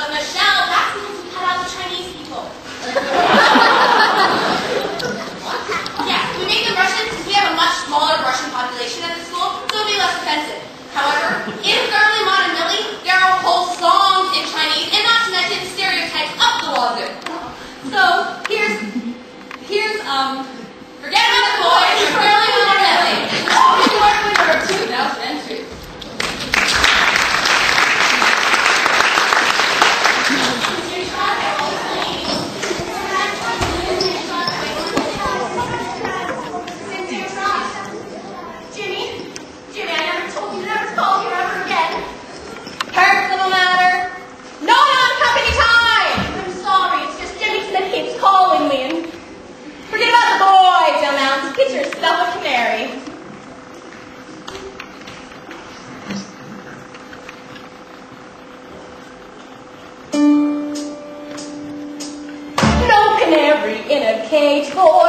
But Michelle, that's because we cut out the Chinese people. Yeah, we make them Russian because we have a much smaller Russian population at the school, so it'll be less offensive. However, in Thoroughly Maud and Millie, there are whole songs in Chinese, and not to mention stereotypes of the Wazoo. So, here's, forget about the boys, Thoroughly Maud and Millie. You are with her too, now century. Jimmy, I never told you never to call here ever again. Personal matter. No company time! I'm sorry, it's just Jimmy Smith keeps calling me and forget about the boys, young man. Get yourself a canary. No canary in a cage for